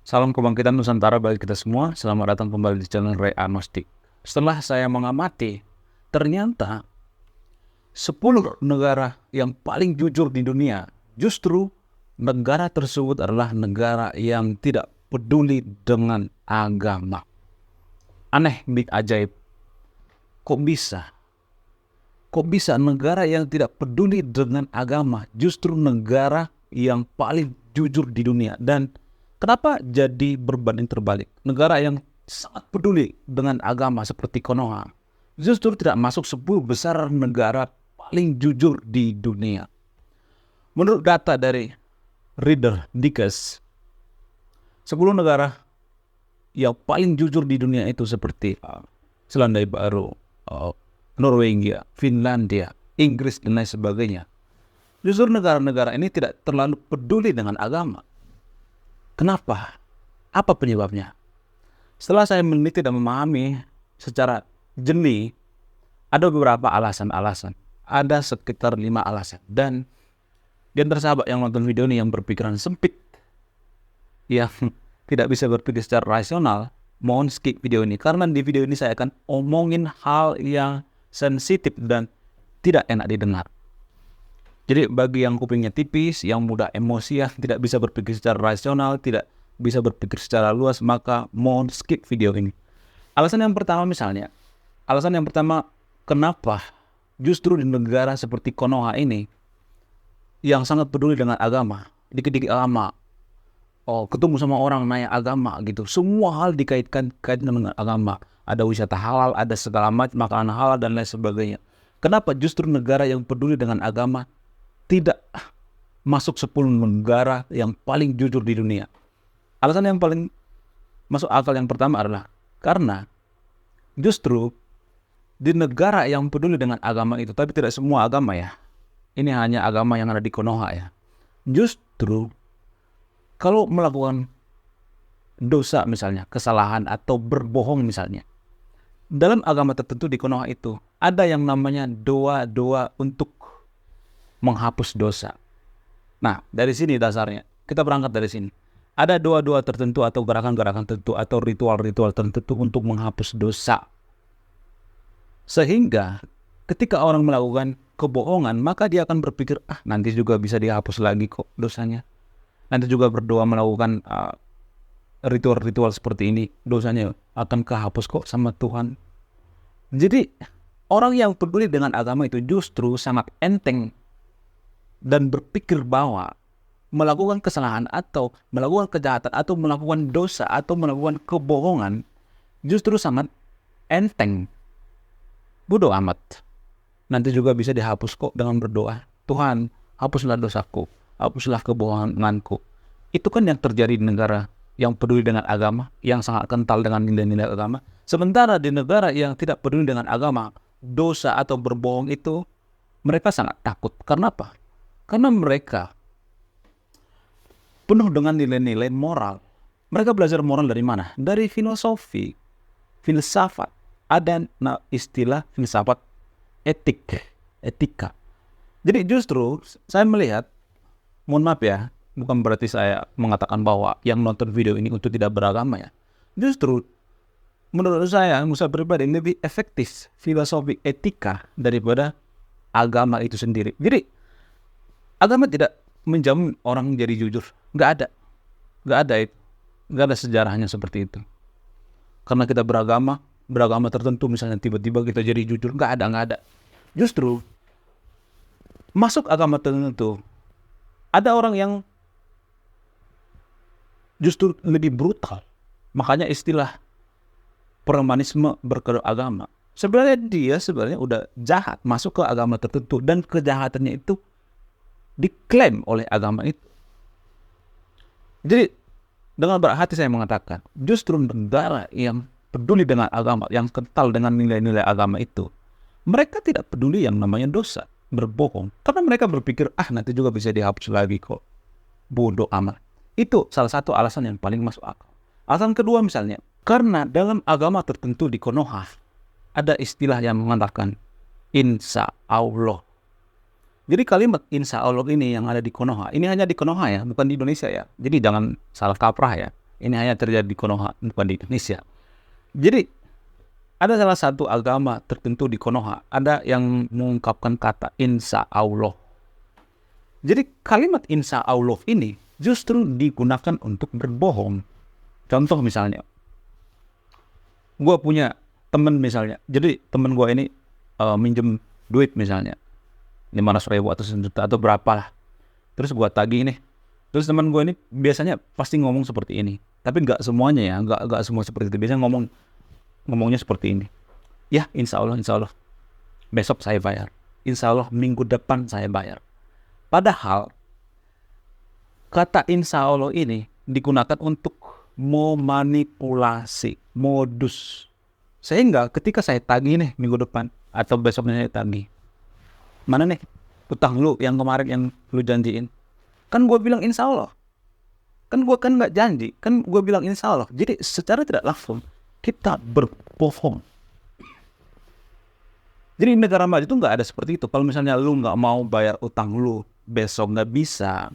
Salam kebangkitan Nusantara bagi kita semua. Selamat datang kembali di channel Ray Agnostik. Setelah saya mengamati, ternyata 10 negara yang paling jujur di dunia, justru negara tersebut adalah negara yang tidak peduli dengan agama. Aneh, big ajaib. Kok bisa? Kok bisa negara yang tidak peduli dengan agama justru negara yang paling jujur di dunia? Dan kenapa jadi berbanding terbalik? Negara yang sangat peduli dengan agama seperti Konoha justru tidak masuk 10 besar negara paling jujur di dunia. Menurut data dari Reader Digest, 10 negara yang paling jujur di dunia itu seperti Selandia Baru, Norwegia, Finlandia, Inggris, dan lain sebagainya. Justru negara-negara ini tidak terlalu peduli dengan agama. Kenapa? Apa penyebabnya? Setelah saya meneliti dan memahami secara jernih, ada beberapa alasan-alasan. Ada sekitar 5 alasan. Dan di antara sahabat yang nonton video ini yang berpikiran sempit, yang tidak bisa berpikir secara rasional, mohon skip video ini. Karena di video ini saya akan omongin hal yang sensitif dan tidak enak didengar. Jadi bagi yang kupingnya tipis, yang mudah emosi, yang tidak bisa berpikir secara rasional, tidak bisa berpikir secara luas, maka mohon skip video ini. Alasan yang pertama kenapa justru di negara seperti Konoha ini yang sangat peduli dengan agama, dikit-dikit agama, ketemu sama orang nanya agama gitu, semua hal dikaitkan dengan agama. Ada wisata halal, ada segala macam makanan halal dan lain sebagainya. Kenapa justru negara yang peduli dengan agama tidak masuk 10 negara yang paling jujur di dunia? Alasan yang paling masuk akal yang pertama adalah karena justru di negara yang peduli dengan agama itu, tapi tidak semua agama ya, ini hanya agama yang ada di Konoha ya, justru kalau melakukan dosa misalnya, kesalahan atau berbohong misalnya, dalam agama tertentu di Konoha itu ada yang namanya doa-doa untuk menghapus dosa. Nah, dari sini dasarnya. Kita berangkat dari sini. Ada doa-doa tertentu atau gerakan-gerakan tertentu atau ritual-ritual tertentu untuk menghapus dosa. Sehingga ketika orang melakukan kebohongan, maka dia akan berpikir, nanti juga bisa dihapus lagi kok dosanya. Nanti juga berdoa melakukan ritual-ritual seperti ini, dosanya akan kehapus kok sama Tuhan. Jadi orang yang peduli dengan agama itu justru sangat enteng dan berpikir bahwa melakukan kesalahan atau melakukan kejahatan atau melakukan dosa atau melakukan kebohongan justru sangat enteng. Bodoh amat. Nanti juga bisa dihapus kok dengan berdoa. Tuhan, hapuslah dosaku, hapuslah kebohonganku. Itu kan yang terjadi di negara yang peduli dengan agama, yang sangat kental dengan nilai-nilai agama. Sementara di negara yang tidak peduli dengan agama, dosa atau berbohong itu mereka sangat takut. Karena apa? Karena mereka penuh dengan nilai-nilai moral. Mereka belajar moral dari mana? Dari filosofi, filsafat. Ada istilah filsafat etika. Jadi justru saya melihat, mohon maaf ya, bukan berarti saya mengatakan bahwa yang nonton video ini untuk tidak beragama ya. Justru menurut saya pribadi lebih efektif filosofi etika daripada agama itu sendiri. Jadi agama tidak menjamin orang jadi jujur. Nggak ada sejarahnya seperti itu. Karena kita beragama tertentu misalnya tiba-tiba kita jadi jujur. Nggak ada. Justru masuk agama tertentu ada orang yang justru lebih brutal. Makanya istilah premanisme berkedok agama. Sebenarnya dia udah jahat masuk ke agama tertentu dan kejahatannya itu diklaim oleh agama itu. Jadi dengan berat hati saya mengatakan, justru negara yang peduli dengan agama, yang kental dengan nilai-nilai agama itu, mereka tidak peduli yang namanya dosa, berbohong. Karena mereka berpikir, nanti juga bisa dihapus lagi kok. Bodoh amat. Itu salah satu alasan yang paling masuk akal. Alasan kedua misalnya, karena dalam agama tertentu di Konoha, ada istilah yang mengatakan, insya Allah. Jadi kalimat insya Allah ini yang ada di Konoha, ini hanya di Konoha ya, bukan di Indonesia ya. Jadi jangan salah kaprah ya. Ini hanya terjadi di Konoha, bukan di Indonesia. Jadi ada salah satu agama tertentu di Konoha, ada yang mengungkapkan kata insya Allah. Jadi kalimat insya Allah ini justru digunakan untuk berbohong. Contoh misalnya, gue punya temen misalnya, jadi temen gue ini minjem duit misalnya 500.000 atau 1 juta atau berapa lah. Terus gue tagih nih. Terus teman gue ini biasanya pasti ngomong seperti ini. Tapi nggak semuanya ya, nggak semua seperti itu. Biasanya ngomongnya seperti ini. Ya, insya Allah, besok saya bayar. Insya Allah minggu depan saya bayar. Padahal kata insya Allah ini digunakan untuk memanipulasi, modus. Sehingga ketika saya tagih nih minggu depan atau besoknya saya tagih, mana nih utang lu yang kemarin yang lu janjiin? Kan gue bilang insya Allah. Kan gue kan nggak janji. Kan gue bilang insya Allah. Jadi secara tidak langsung kita berbohong. Jadi di negara maju itu nggak ada seperti itu. Kalau misalnya lu nggak mau bayar utang lu besok nggak bisa,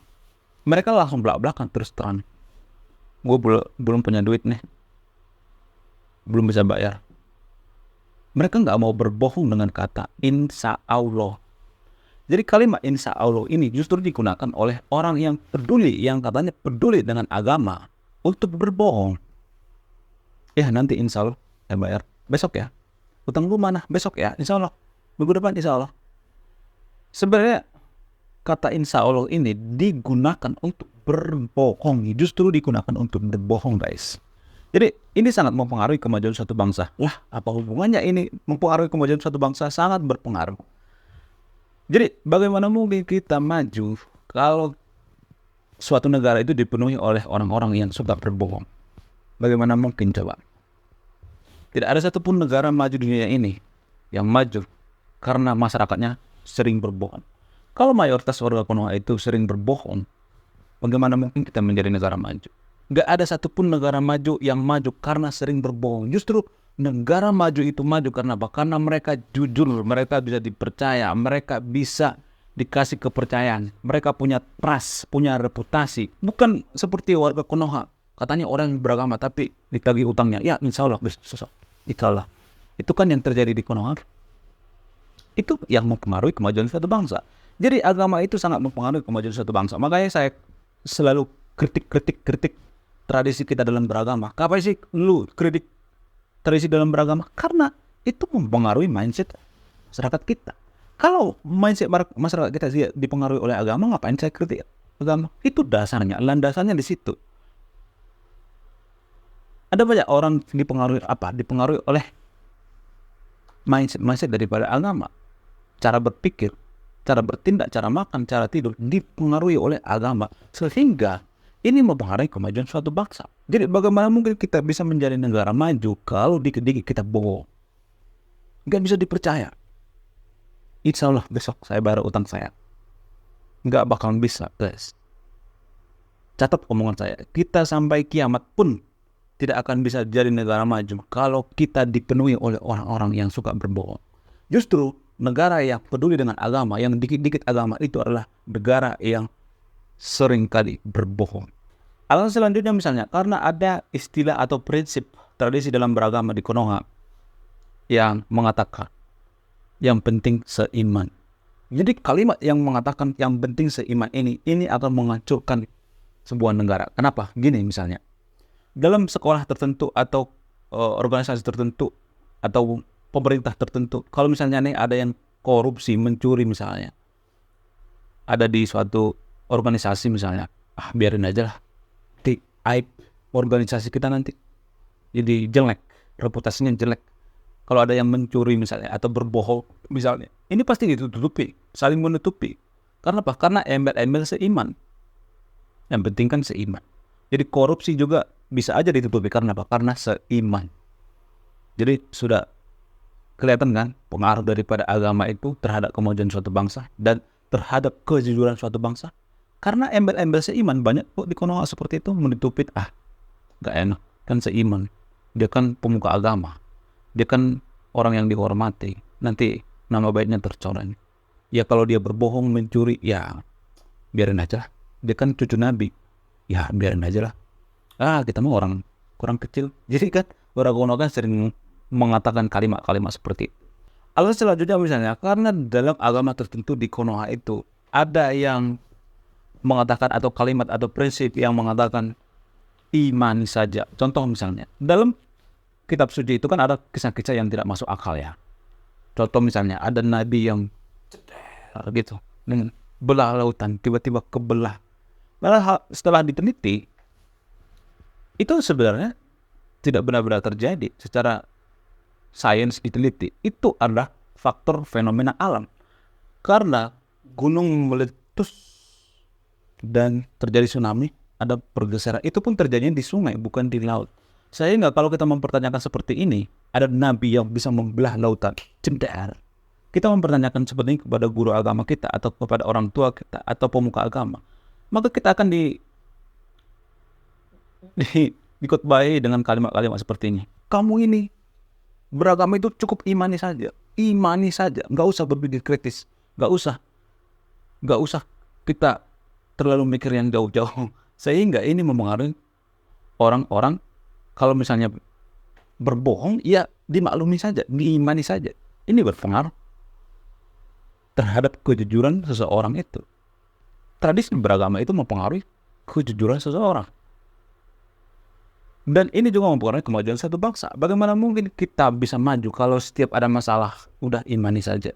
mereka langsung belak-belakan terus terang. Gue belum punya duit nih, belum bisa bayar. Mereka nggak mau berbohong dengan kata insya Allah. Jadi kalimat insya Allah ini justru digunakan oleh orang yang peduli, yang katanya peduli dengan agama untuk berbohong. Ya nanti insya Allah saya bayar besok ya. Utang lu mana? Besok ya, insya Allah. Minggu depan insya Allah. Sebenarnya kata insya Allah ini digunakan untuk berbohong. Justru digunakan untuk berbohong guys. Jadi ini sangat mempengaruhi kemajuan suatu bangsa. Wah, apa hubungannya ini mempengaruhi kemajuan suatu bangsa? Sangat berpengaruh. Jadi bagaimana mungkin kita maju kalau suatu negara itu dipenuhi oleh orang-orang yang suka berbohong? Bagaimana mungkin coba? Tidak ada satupun negara maju di dunia ini yang maju karena masyarakatnya sering berbohong. Kalau mayoritas warga Konoha itu sering berbohong, bagaimana mungkin kita menjadi negara maju? Gak ada satupun negara maju yang maju karena sering berbohong. Justru negara maju itu maju karena apa? Karena mereka jujur, mereka bisa dipercaya, mereka bisa dikasih kepercayaan, mereka punya trust, punya reputasi. Bukan seperti warga Konoha, katanya orang yang beragama tapi ditagih utangnya. Ya insya Allah, insya Allah. Itu kan yang terjadi di Konoha. Itu yang mempengaruhi kemajuan suatu bangsa. Jadi agama itu sangat mempengaruhi kemajuan suatu bangsa. Makanya saya selalu kritik tradisi kita dalam beragama. Kenapa sih lu kritik tradisi dalam beragama? Karena itu mempengaruhi mindset masyarakat kita. Kalau mindset masyarakat kita dipengaruhi oleh agama, ngapain saya kritik agama? Itu dasarnya, landasannya di situ. Ada banyak orang dipengaruhi apa? Dipengaruhi oleh mindset daripada agama. Cara berpikir, cara bertindak, cara makan, cara tidur dipengaruhi oleh agama. Sehingga ini mempengaruhi kemajuan suatu bangsa. Jadi bagaimana mungkin kita bisa menjadi negara maju kalau dikit-dikit kita bohong? Nggak bisa dipercaya. Insya Allah besok saya bayar utang saya. Nggak bakalan bisa guys. Catat omongan saya. Kita sampai kiamat pun tidak akan bisa jadi negara maju kalau kita dipenuhi oleh orang-orang yang suka berbohong. Justru negara yang peduli dengan agama, yang dikit-dikit agama itu adalah negara yang sering kali berbohong. Alasan selanjutnya misalnya karena ada istilah atau prinsip tradisi dalam beragama di Konoha yang mengatakan yang penting seiman. Jadi kalimat yang mengatakan yang penting seiman ini akan menghancurkan sebuah negara. Kenapa? Gini misalnya, dalam sekolah tertentu atau organisasi tertentu atau pemerintah tertentu, kalau misalnya nih ada yang korupsi, mencuri misalnya, ada di suatu organisasi misalnya, biarin aja lah, di aib organisasi kita nanti jadi jelek, reputasinya jelek. Kalau ada yang mencuri misalnya atau berbohong misalnya, ini pasti ditutupi, saling menutupi. Karena apa? Karena embel-embel seiman. Yang penting kan seiman. Jadi korupsi juga bisa aja ditutupi karena apa? Karena seiman. Jadi sudah kelihatan kan pengaruh daripada agama itu terhadap kemajuan suatu bangsa dan terhadap kejujuran suatu bangsa. Karena embel-embel seiman banyak kok di Konoha seperti itu menutupi. Gak enak, kan seiman. Dia kan pemuka agama. Dia kan orang yang dihormati. Nanti nama baiknya tercoreng. Ya kalau dia berbohong, mencuri, ya biarin aja. Dia kan cucu Nabi. Ya biarin aja lah. Kita mau orang kurang kecil. Jadi kan orang kuno kan sering mengatakan kalimat-kalimat seperti itu. Alasan selanjutnya misalnya karena dalam agama tertentu di Konoha itu ada yang mengatakan atau kalimat atau prinsip yang mengatakan imani saja. Contoh misalnya dalam kitab suci itu kan ada kisah-kisah yang tidak masuk akal ya. Contoh misalnya ada nabi yang gitu dengan belah lautan tiba-tiba kebelah. Padahal setelah diteliti itu sebenarnya tidak benar-benar terjadi secara sains diteliti. Itu adalah faktor fenomena alam. Karena gunung meletus dan terjadi tsunami, ada pergeseran. Itu pun terjadinya di sungai, bukan di laut. Sehingga kalau kita mempertanyakan seperti ini, ada nabi yang bisa membelah lautan, cendar. Kita mempertanyakan seperti ini kepada guru agama kita, atau kepada orang tua kita, atau pemuka agama. Maka kita akan dikotbahi dengan kalimat-kalimat seperti ini. Kamu ini beragama itu cukup imani saja, nggak usah berpikir kritis, nggak usah kita terlalu mikir yang jauh-jauh. Sehingga ini mempengaruhi orang-orang kalau misalnya berbohong, ya dimaklumi saja, diimani saja. Ini berpengaruh terhadap kejujuran seseorang itu. Tradisi beragama itu mempengaruhi kejujuran seseorang. Dan ini juga mempengaruhi kemajuan satu bangsa. Bagaimana mungkin kita bisa maju kalau setiap ada masalah udah imani saja?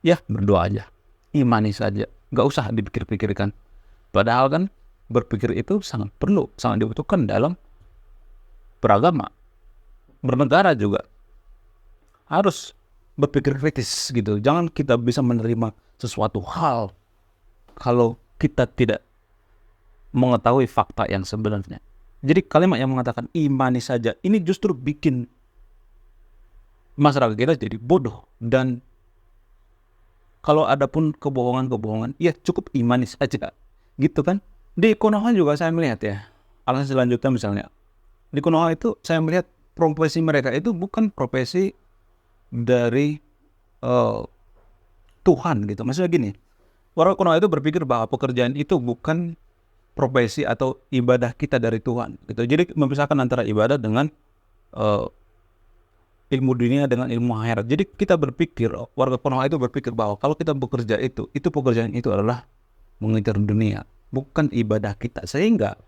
Ya berdoa aja, imani saja, nggak usah dipikir-pikirkan. Padahal kan berpikir itu sangat perlu, sangat dibutuhkan dalam beragama. Bernegara juga harus berpikir kritis gitu. Jangan kita bisa menerima sesuatu hal kalau kita tidak mengetahui fakta yang sebenarnya. Jadi kalimat yang mengatakan imani saja ini justru bikin masyarakat kita jadi bodoh. Dan kalau ada pun kebohongan-kebohongan, ya cukup imani saja, gitu kan. Di Konoha juga saya melihat ya, alasan selanjutnya misalnya di Konoha itu saya melihat profesi mereka itu bukan profesi dari Tuhan gitu. Maksudnya gini, orang Konoha itu berpikir bahwa pekerjaan itu bukan profesi atau ibadah kita dari Tuhan gitu. Jadi memisahkan antara ibadah dengan ilmu dunia dengan ilmu akhirat. Jadi kita berpikir, warga Konoha itu berpikir bahwa kalau kita bekerja itu pekerjaan itu adalah mengejar dunia, bukan ibadah kita. Sehingga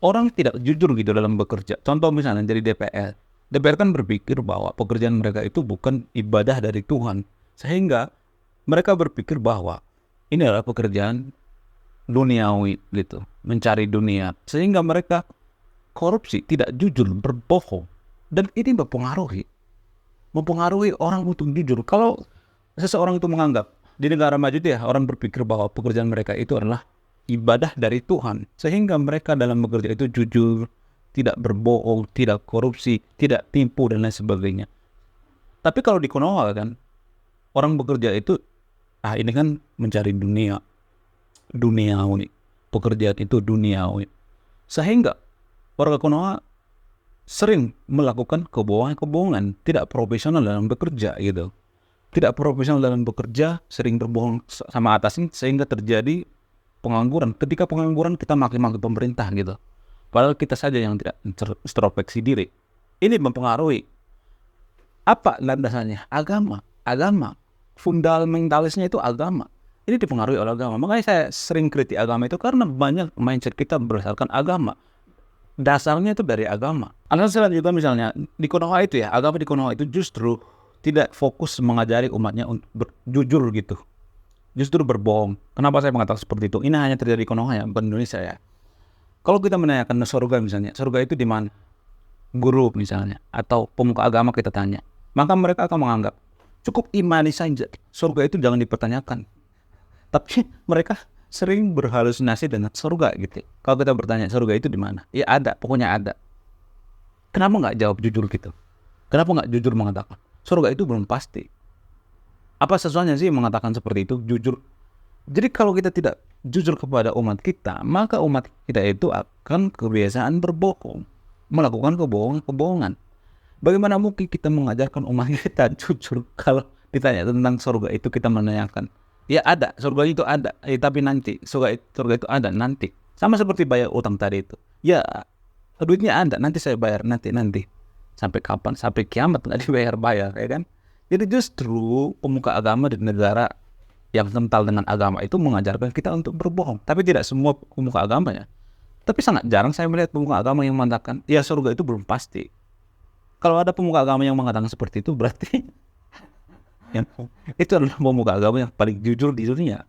orang tidak jujur gitu dalam bekerja. Contoh misalnya dari DPR. DPR kan berpikir bahwa pekerjaan mereka itu bukan ibadah dari Tuhan. Sehingga mereka berpikir bahwa ini adalah pekerjaan duniawi gitu, mencari dunia. Sehingga mereka korupsi, tidak jujur, berbohong. Dan ini mempengaruhi orang untuk jujur. Kalau seseorang itu menganggap di negara maju itu ya, orang berpikir bahwa pekerjaan mereka itu adalah ibadah dari Tuhan. Sehingga mereka dalam bekerja itu jujur, tidak berbohong, tidak korupsi, tidak tipu dan lain sebagainya. Tapi kalau di Konoha kan, orang bekerja itu, ini kan mencari duniawi. Pekerjaan itu duniawi. Sehingga warga Konoha sering melakukan kebohongan-kebohongan, tidak profesional dalam bekerja gitu. Tidak profesional dalam bekerja, sering berbohong sama atasan sehingga terjadi pengangguran. Ketika pengangguran kita maki-maki pemerintah gitu. Padahal kita saja yang tidak introspeksi diri. Ini mempengaruhi. Apa landasannya? Agama. Fundamentalisnya itu agama. Ini dipengaruhi oleh agama. Makanya saya sering kritik agama itu karena banyak mindset kita berdasarkan agama. Dasarnya itu dari agama. Alasan selanjutnya misalnya di Konoha itu ya, agama di Konoha itu justru tidak fokus mengajari umatnya untuk jujur gitu. Justru berbohong. Kenapa saya mengatakan seperti itu? Ini hanya terjadi di Konoha ya, bukan Indonesia ya. Kalau kita menanyakan surga misalnya, surga itu di mana? Guru misalnya, atau pemuka agama kita tanya. Maka mereka akan menganggap, cukup imani saja. Surga itu jangan dipertanyakan. Tapi mereka sering berhalusinasi dengan surga gitu. Kalau kita bertanya, surga itu di mana? Ya ada, pokoknya ada. Kenapa nggak jawab jujur gitu? Kenapa nggak jujur mengatakan, surga itu belum pasti? Apa sesuanya sih mengatakan seperti itu, jujur? Jadi kalau kita tidak jujur kepada umat kita, maka umat kita itu akan kebiasaan berbohong, melakukan kebohongan. Bagaimana mungkin kita mengajarkan umat kita jujur kalau ditanya tentang surga itu kita menanyakan, ya ada, surga itu ada, tapi nanti surga itu ada nanti. Sama seperti bayar utang tadi itu. Ya duitnya ada, nanti saya bayar, nanti. Sampai kapan? Sampai kiamat nggak dibayar-bayar, ya kan? Jadi justru pemuka agama di negara yang kental dengan agama itu mengajarkan kita untuk berbohong. Tapi tidak semua pemuka agama ya. Tapi sangat jarang saya melihat pemuka agama yang mengatakan, ya surga itu belum pasti. Kalau ada pemuka agama yang mengatakan seperti itu, berarti yang, itu adalah pemuka agama yang paling jujur di dunia.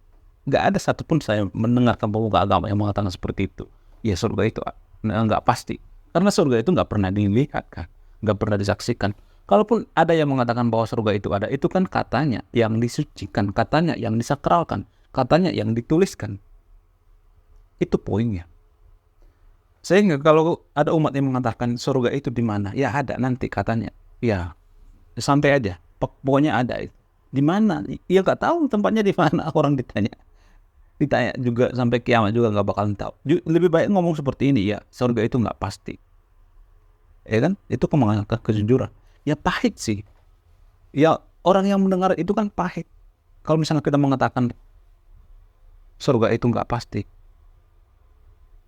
Nggak ada satupun saya mendengarkan pemuka agama yang mengatakan seperti itu. Ya surga itu nggak pasti. Karena surga itu nggak pernah dilihat kan, nggak pernah disaksikan. Kalaupun ada yang mengatakan bahwa surga itu ada, itu kan katanya yang disucikan, katanya yang disakralkan, katanya yang dituliskan. Itu poinnya. Sehingga kalau ada umat yang mengatakan surga itu di mana, ya ada nanti katanya. Ya santai aja, pokoknya ada itu. Di mana? Ya nggak tahu tempatnya di mana. Orang ditanya juga sampai kiamat juga nggak bakalan tahu. Lebih baik ngomong seperti ini, ya surga itu nggak pasti. Ya kan? Itu mengangkat kejujuran. Ya pahit sih. Ya orang yang mendengar itu kan pahit. Kalau misalnya kita mengatakan surga itu nggak pasti,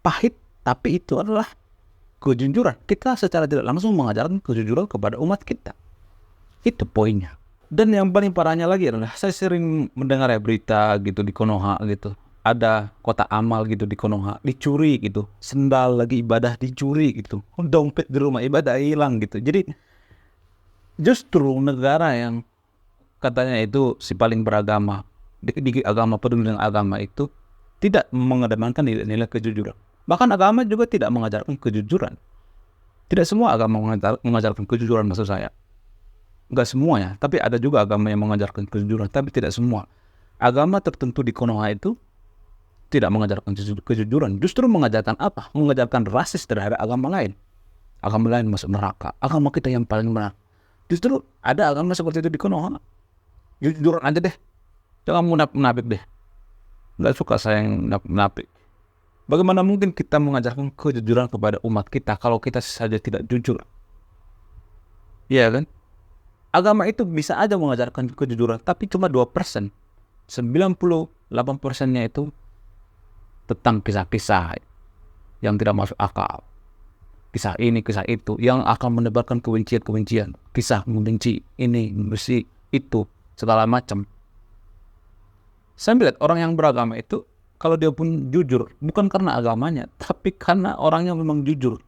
pahit. Tapi itu adalah kejujuran. Kita secara tidak langsung mengajarkan kejujuran kepada umat kita. Itu poinnya. Dan yang paling parahnya lagi adalah saya sering mendengar ya berita gitu di Konoha gitu. Ada kotak amal gitu di Konoha, dicuri gitu. Sendal lagi ibadah dicuri gitu. Dompet di rumah ibadah hilang gitu. Jadi justru negara yang katanya itu si paling beragama, di agama peduli dengan agama itu tidak mengedepankan nilai-nilai kejujuran. Bahkan agama juga tidak mengajarkan kejujuran. Tidak semua agama mengajarkan kejujuran maksud saya. Enggak semuanya, tapi ada juga agama yang mengajarkan kejujuran, tapi tidak semua. Agama tertentu di Konoha itu tidak mengajarkan kejujuran, justru mengajarkan apa? Mengajarkan rasis terhadap agama lain. Agama lain masuk neraka, agama kita yang paling benar. Justru ada agama seperti itu di Konoha. Jujuran aja deh, jangan munafik deh. Nggak suka saya yang munafik. Bagaimana mungkin kita mengajarkan kejujuran kepada umat kita kalau kita saja tidak jujur? Iya kan? Agama itu bisa aja mengajarkan kejujuran, tapi cuma 2%. 98%-nya itu tentang kisah-kisah yang tidak masuk akal. Kisah ini, kisah itu, yang akan menebarkan kebencian-kebencian. Kisah membenci ini, membenci itu, segala macam. Saya melihat orang yang beragama itu, kalau dia pun jujur, bukan karena agamanya, tapi karena orangnya memang jujur.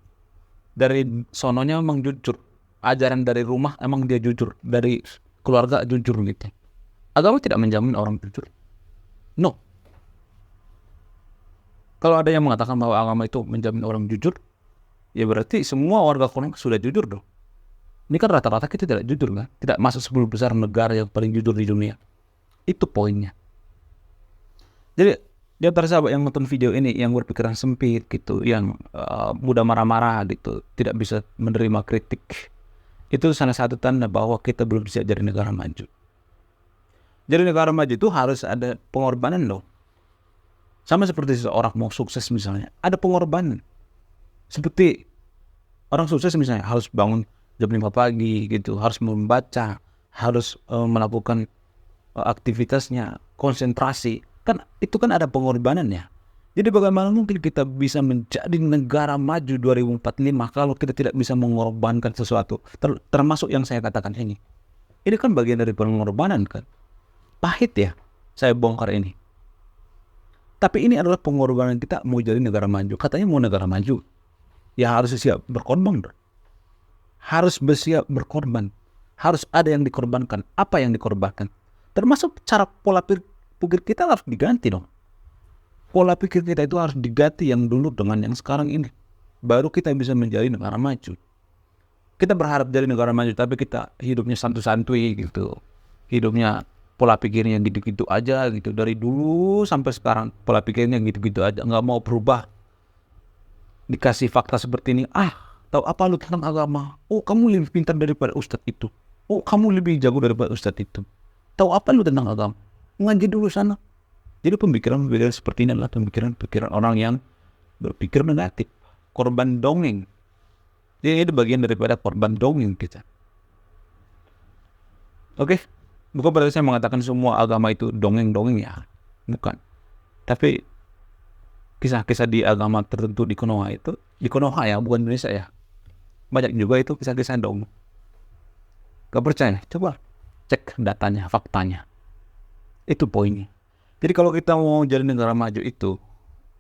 Dari sononya memang jujur. Ajaran dari rumah emang dia jujur. Dari keluarga jujur gitu. Agama tidak menjamin orang jujur. No. Kalau ada yang mengatakan bahwa agama itu menjamin orang jujur, ya berarti semua warga Korea sudah jujur dong. Ini kan rata-rata kita tidak jujur kan? Tidak masuk 10 besar negara yang paling jujur di dunia. Itu poinnya. Jadi di antara sahabat yang nonton video ini yang berpikiran sempit gitu, yang mudah marah-marah gitu, tidak bisa menerima kritik, itu salah satu tanda bahwa kita belum siap jadi negara maju. Jadi negara maju itu harus ada pengorbanan loh. Sama seperti seorang mau sukses misalnya, ada pengorbanan. Seperti orang sukses misalnya harus bangun jam 5 pagi gitu, harus membaca, harus melakukan aktivitasnya, konsentrasi. Kan itu kan ada pengorbanannya. Jadi bagaimana mungkin kita bisa menjadi negara maju 2045 kalau kita tidak bisa mengorbankan sesuatu, termasuk yang saya katakan ini. Ini kan bagian dari pengorbanan kan. Pahit ya saya bongkar ini. Tapi ini adalah pengorbanan kita mau jadi negara maju. Katanya mau negara maju, ya harus siap berkorban. Harus bersiap berkorban. Harus ada yang dikorbankan. Apa yang dikorbankan? Termasuk cara pola pikir kita harus diganti dong. Pola pikir kita itu harus diganti yang dulu dengan yang sekarang ini. Baru kita bisa menjadi negara maju. Kita berharap jadi negara maju, tapi kita hidupnya santu-santui gitu. Hidupnya pola pikirnya gitu-gitu aja gitu. Dari dulu sampai sekarang pola pikirnya gitu-gitu aja. Nggak mau berubah. Dikasih fakta seperti ini. Tahu apa lu tentang agama? Oh, kamu lebih pintar daripada ustadz itu. Oh, kamu lebih jago daripada ustadz itu. Tahu apa lu tentang agama? Ngaji dulu sana. Jadi pemikiran seperti ini adalah pemikiran orang yang berpikir negatif. Korban dongeng. Jadi ini bagian daripada korban dongeng kita. Oke? Bukan berarti saya mengatakan semua agama itu dongeng-dongeng ya. Bukan. Tapi kisah-kisah di agama tertentu di Konoha itu, di Konoha ya, bukan Indonesia ya, banyak juga itu kisah-kisah dong. Gak percaya? Coba cek datanya, faktanya. Itu poinnya. Jadi kalau kita mau jadi negara maju itu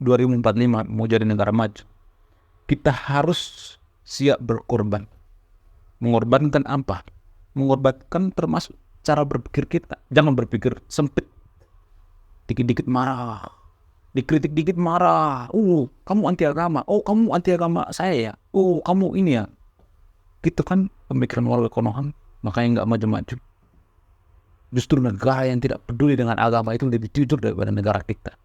2045 mau jadi negara maju, kita harus siap berkorban. Mengorbankan apa? Mengorbankan termasuk cara berpikir kita. Jangan berpikir sempit. Dikit-dikit marah, dikritik dikit marah. Kamu anti agama. Oh, kamu anti agama saya ya. Oh, kamu ini ya. Gitu kan pemikiran warga Konoha, makanya nggak maju-maju. Justru negara yang tidak peduli dengan agama itu lebih jujur daripada negara kita.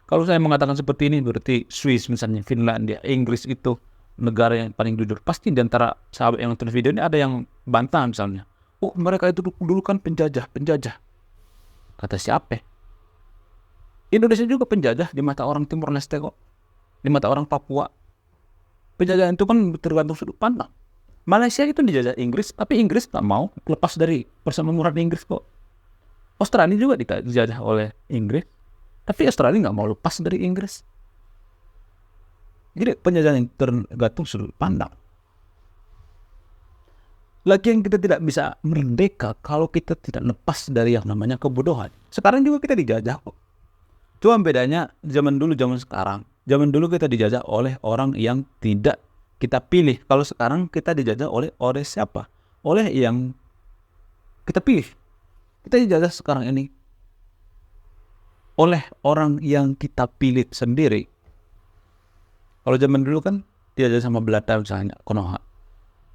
Kalau saya mengatakan seperti ini, berarti Swiss misalnya, Finlandia, Inggris itu negara yang paling jujur. Pasti di antara sahabat yang nonton video ini ada yang bantah misalnya. Oh, mereka itu dulu kan penjajah. Kata siapa? Indonesia juga penjajah di mata orang Timur Leste kok. Di mata orang Papua. Penjajahan itu kan tergantung sudut pandang. Malaysia itu dijajah Inggris, tapi Inggris tak mau lepas dari persemakmuran Inggris kok. Australia juga dijajah oleh Inggris, tapi Australia nggak mau lepas dari Inggris. Jadi penjajahan tergantung sudut pandang. Lagian kita tidak bisa merdeka kalau kita tidak lepas dari yang namanya kebodohan. Sekarang juga kita dijajah kok. Cuma bedanya zaman dulu, zaman sekarang. Zaman dulu kita dijajah oleh orang yang tidak kita pilih. Kalau sekarang kita dijajah oleh siapa? Oleh yang kita pilih. Kita dijajah sekarang ini oleh orang yang kita pilih sendiri. Kalau zaman dulu kan dijajah sama Belanda misalnya, Konoha.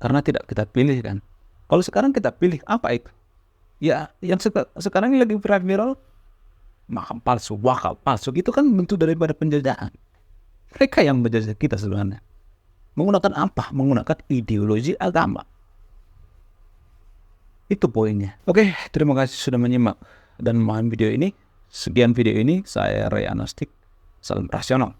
Karena tidak kita pilih kan. Kalau sekarang kita pilih, apa itu? Ya, yang sekarang ini lagi viral, makam palsu, wakaf palsu. Itu kan bentuk daripada penjajahan. Mereka yang menjajah kita sebenarnya. Menggunakan apa? Menggunakan ideologi agama. Itu poinnya. Oke, terima kasih sudah menyimak dan memahami video ini. Sekian video ini, saya Ray Agnostik. Salam rasional.